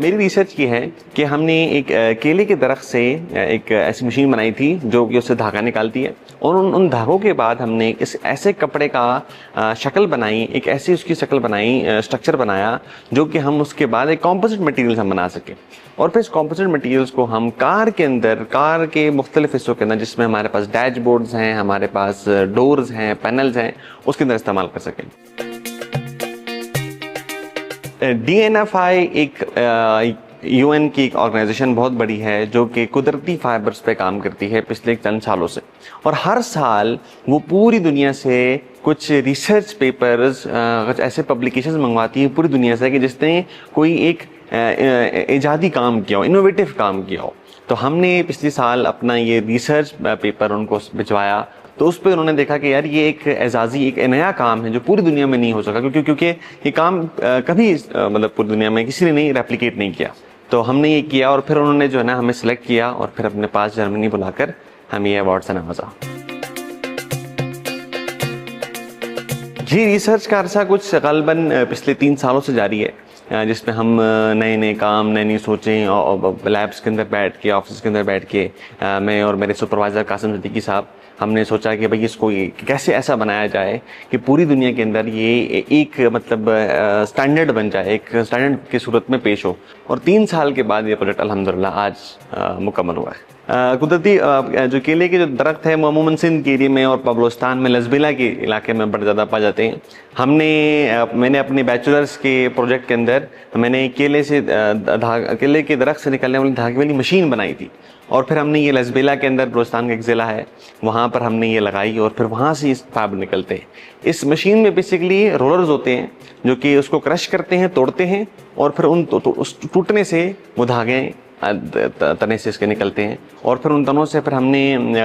मेरी रिसर्च ये है कि हमने एक केले के दरख्त से एक ऐसी मशीन बनाई थी जो कि उससे धागा निकालती है, और उन धागों के बाद हमने इस ऐसे कपड़े का शक्ल बनाई, एक ऐसी उसकी शक्ल बनाई, स्ट्रक्चर बनाया, जो कि हम उसके बाद एक कॉम्पोजिट मटेरियल हम बना सकें। और फिर इस कॉम्पोजिट मटेरियल्स को हम कार के मुख्तलिफ हिस्सों के अंदर, जिसमें हमारे पास डैशबोर्ड्स हैं, हमारे पास डोर्स हैं, पैनल्स हैं, उसके अंदर इस्तेमाल कर सकें। DNFI एक UN की एक ऑर्गेनाइजेशन बहुत बड़ी है जो कि कुदरती फाइबर्स पे काम करती है पिछले चंद सालों से, और हर साल वो पूरी दुनिया से कुछ रिसर्च पेपर्स, कुछ ऐसे पब्लिकेशंस मंगवाती है पूरी दुनिया से कि जिसने कोई एक इजादी काम किया हो, इनोवेटिव काम किया हो। तो हमने पिछले साल अपना ये रिसर्च पेपर उनको भिजवाया, तो उस पर उन्होंने देखा कि यार ये एक एजाजी, एक नया काम है जो पूरी दुनिया में नहीं हो सका, क्योंकि ये काम कभी मतलब पूरी दुनिया में किसी ने नहीं रेप्लिकेट नहीं किया। तो हमने ये किया, और फिर उन्होंने जो है ना हमें सिलेक्ट किया, और फिर अपने पास जर्मनी बुलाकर हमें ये अवार्ड से नवाजा। ये रिसर्च का अरसा कुछ गलबन पिछले 3 सालों से जारी है, जिसमें हम नए नए काम, नई नई सोचें, और लैब्स के अंदर बैठ के, ऑफिस के अंदर बैठ के, मैं और मेरे सुपरवाइज़र कासिम सिद्दीकी साहब, हमने सोचा कि भाई इसको कैसे ऐसा बनाया जाए कि पूरी दुनिया के अंदर ये एक मतलब स्टैंडर्ड बन जाए, एक स्टैंडर्ड की सूरत में पेश हो। और 3 साल के बाद ये प्रोजेक्ट अल्हम्दुलिल्लाह आज मुकम्मल हुआ है। कुदरती जो केले के जो दरख्त है वो अमूमन सिंध के एरिया में और बलोचिस्तान में लजबेला के इलाके में बड़े ज़्यादा पाए जाते हैं। मैंने अपने बैचलर्स के प्रोजेक्ट के अंदर मैंने केले के दरख्त से निकलने वाली धागे वाली मशीन बनाई थी, और फिर हमने ये लजबेला के अंदर, बलोचिस्तान का एक ज़िला है, वहाँ पर हमने ये लगाई, और फिर वहाँ से इस फाइबर निकलते हैं। इस मशीन में बेसिकली रोलर्स होते हैं जो कि उसको क्रश करते हैं, तोड़ते हैं, और फिर उस टूटने से वो धागे तने से इसके निकलते हैं। और फिर उन तनों से फिर हमने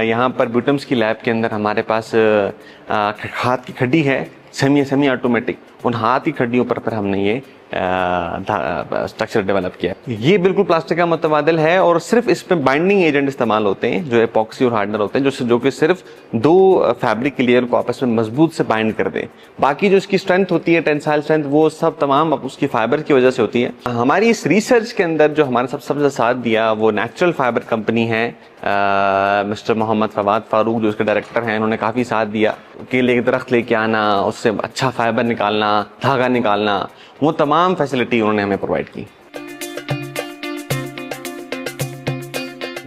यहाँ पर ब्यूटम्स की लैब के अंदर हमारे पास हाथ की खड्डी है, सेमी ऑटोमेटिक, उन हाथ की खड्डियों पर फिर हमने ये स्ट्रक्चर डेवलप किया। ये बिल्कुल प्लास्टिक का मुतबादिल है, और सिर्फ इस पे बाइंडिंग एजेंट इस्तेमाल होते हैं जो एपॉक्सी और हार्डनर होते हैं, जो कि सिर्फ 2 फैब्रिक लेयर को आपस में मजबूत से बाइंड कर दें। बाकी जो इसकी स्ट्रेंथ होती है, टेंसाइल स्ट्रेंथ, वो सब तमाम उसकी फाइबर की वजह से होती है। हमारी इस रिसर्च के अंदर जो हमारे सबसे साथ दिया वो नेचुरल फाइबर कंपनी है, मिस्टर मोहम्मद फवाद फारूक जो उसके डायरेक्टर हैं, उन्होंने काफ़ी साथ दिया। केले के दरख्त लेके आना, उससे अच्छा फाइबर निकालना, धागा निकालना, वो तमाम फैसिलिटी उन्होंने हमें प्रोवाइड की।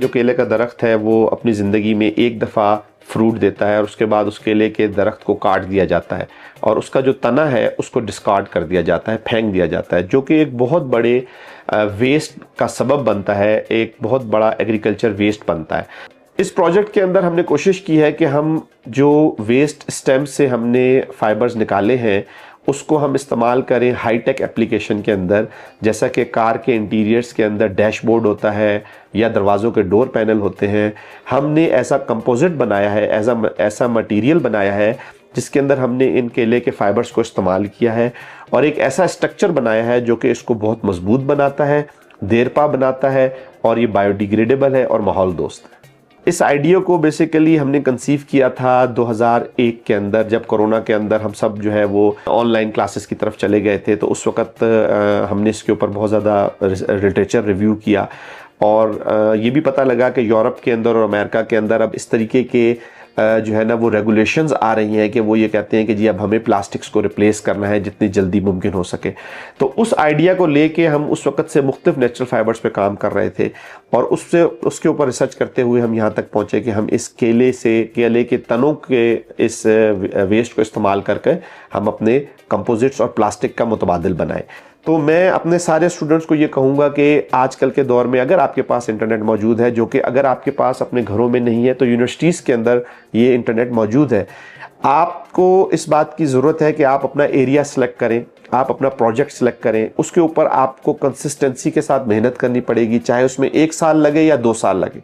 जो केले का दरख्त है वो अपनी ज़िंदगी में एक दफ़ा फ्रूट देता है, और उसके बाद उस केले के दरख्त को काट दिया जाता है, और उसका जो तना है उसको डिस्कार्ड कर दिया जाता है, फेंक दिया जाता है, जो कि एक बहुत बड़े वेस्ट का सबब बनता है, एक बहुत बड़ा एग्रीकल्चर वेस्ट बनता है। इस प्रोजेक्ट के अंदर हमने कोशिश की है कि हम जो वेस्ट स्टेम से हमने फाइबर्स निकाले हैं उसको हम इस्तेमाल करें हाईटेक एप्लीकेशन के अंदर, जैसा कि कार के इंटीरियर्स के अंदर डैशबोर्ड होता है या दरवाज़ों के डोर पैनल होते हैं। हमने ऐसा कंपोजिट बनाया है, ऐसा मटेरियल बनाया है जिसके अंदर हमने इन केले के फाइबर्स को इस्तेमाल किया है, और एक ऐसा स्ट्रक्चर बनाया है जो कि इसको बहुत मजबूत बनाता है, देरपा बनाता है, और ये बायोडिग्रेडेबल है और माहौल दोस्त है। इस आइडिया को बेसिकली हमने कंसीव किया था 2001 के अंदर, जब कोरोना के अंदर हम सब जो है वो ऑनलाइन क्लासेस की तरफ चले गए थे। तो उस वक्त हमने इसके ऊपर बहुत ज़्यादा लिटरेचर रिव्यू किया, और ये भी पता लगा कि यूरोप के अंदर और अमेरिका के अंदर अब इस तरीके के जो है ना वो रेगुलेशंस आ रही हैं कि वो ये कहते हैं कि जी अब हमें प्लास्टिक्स को रिप्लेस करना है जितनी जल्दी मुमकिन हो सके। तो उस आइडिया को लेके हम उस वक्त से मुख्तलिफ नेचुरल फाइबर्स पे काम कर रहे थे, और उसके ऊपर रिसर्च करते हुए हम यहाँ तक पहुँचे कि हम इस केले के तनों के इस वेस्ट को इस्तेमाल करके हम अपने कंपोजिट्स और प्लास्टिक का मुतबादिल बनाए। तो मैं अपने सारे स्टूडेंट्स को ये कहूँगा कि आजकल के दौर में अगर आपके पास इंटरनेट मौजूद है, जो कि अगर आपके पास अपने घरों में नहीं है तो यूनिवर्सिटीज़ के अंदर ये इंटरनेट मौजूद है। आपको इस बात की ज़रूरत है कि आप अपना एरिया सेलेक्ट करें, आप अपना प्रोजेक्ट सेलेक्ट करें, उसके ऊपर आपको कंसिस्टेंसी के साथ मेहनत करनी पड़ेगी, चाहे उसमें 1 साल लगे या 2 साल लगे।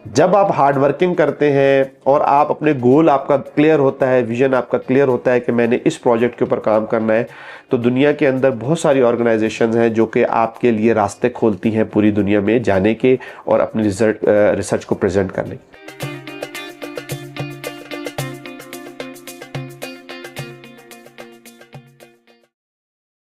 जब आप हार्ड वर्किंग करते हैं और आप अपने गोल आपका क्लियर होता है, विजन आपका क्लियर होता है कि मैंने इस प्रोजेक्ट के ऊपर काम करना है, तो दुनिया के अंदर बहुत सारी ऑर्गेनाइजेशंस हैं जो कि आपके लिए रास्ते खोलती हैं पूरी दुनिया में जाने के और अपनी रिसर्च को प्रेजेंट करने के।